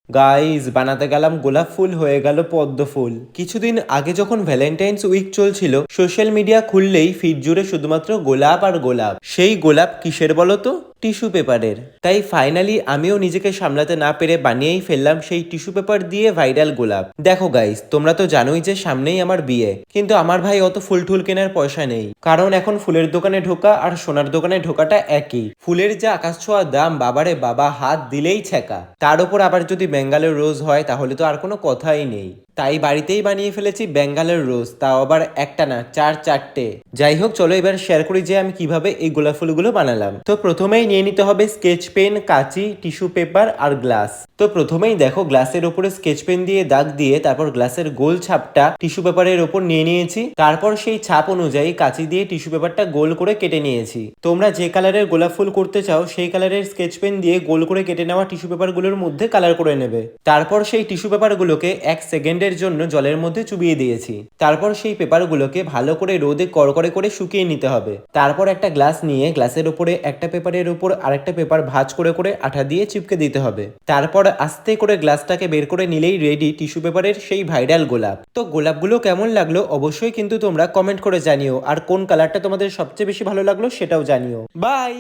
Guys বানাতে গেলাম গোলাপ ফুল, হয়ে গেল পদ্ম ফুল। কিছুদিন আগে যখন ভ্যালেন্টাইন্স উইক চলছিল, সোশ্যাল মিডিয়া খুললেই ফিড জুড়ে শুধুমাত্র গোলাপ আর গোলাপ। সেই গোলাপ কিসের বলো তো? টিস্যু পেপারের। তাই ফাইনালি আমিও নিজেকে সামলাতে না পেরে বানিয়েই ফেললাম সেই টিস্যু পেপার দিয়ে ভাইরাল গোলাপ। দেখো গাইস, তোমরা তো জানোই যে সামনেই আমার বিয়ে, কিন্তু আমার ভাই অত ফুল টুল কেনার পয়সা নেই। কারণ এখন ফুলের দোকানে ঢোকা আর সোনার দোকানে ঢোকাটা একই। ফুলের যা আকাশ ছোঁয়া দাম, বাবারে বাবা, হাত দিলেই ছেঁকা। তার উপর আবার যদি বেঙ্গালোর রোজ হয় তাহলে তো আর কোনো কথাই নেই। তাই বাড়িতেই বানিয়ে ফেলেছি বেঙ্গালোর রোজ, তাও আবার একটা না, চারটে। যাই হোক, চলো এবার শেয়ার করি যে আমি কিভাবে এই গোলাপ ফুলগুলো বানালাম। তো প্রথমেই নিয়ে নিতে হবে স্কেচ পেন, কাঁচি, টিস্যু পেপার আর গ্লাস। তো প্রথমেই দেখো, গ্লাসের উপরে স্কেচ পেন দিয়ে দাগ দিয়ে তারপর গ্লাসের গোল ছাপটা টিস্যু পেপারের উপর নিয়ে নিয়েছি। তারপর সেই ছাপ অনুযায়ী কাঁচি দিয়ে টিস্যু পেপারটা গোল করে কেটে নিয়েছি। তোমরা যে কালারের গোলাপ ফুল করতে চাও সেই কালারের স্কেচ পেন দিয়ে গোল করে কেটে নেওয়া টিস্যু পেপারগুলোর মধ্যে কালার করে নেবে। তারপর সেই টিস্যু পেপারগুলোকে 1 সেকেন্ডের জন্য জলের মধ্যে চুবিয়ে দিয়েছি। তারপর সেই পেপারগুলোকে ভালো করে রোদে কড়কড়ে করে শুকিয়ে নিতে হবে। তারপর একটা গ্লাস নিয়ে গ্লাসের উপরে একটা পেপারের উপর আরেকটা পেপার ভাঁজ করে করে আঠা দিয়ে চিপকে দিতে হবে। তারপর আস্তে করে গ্লাসটাকে বের করে নিলেই রেডি টিস্যু পেপারের সেই ভাইরাল গোলাপ। তো গোলাপগুলো কেমন লাগলো অবশ্যই কিন্তু তোমরা কমেন্ট করে জানিও, আর কোন কালারটা তোমাদের সবচেয়ে বেশি ভালো লাগলো সেটাও জানিও। বাই।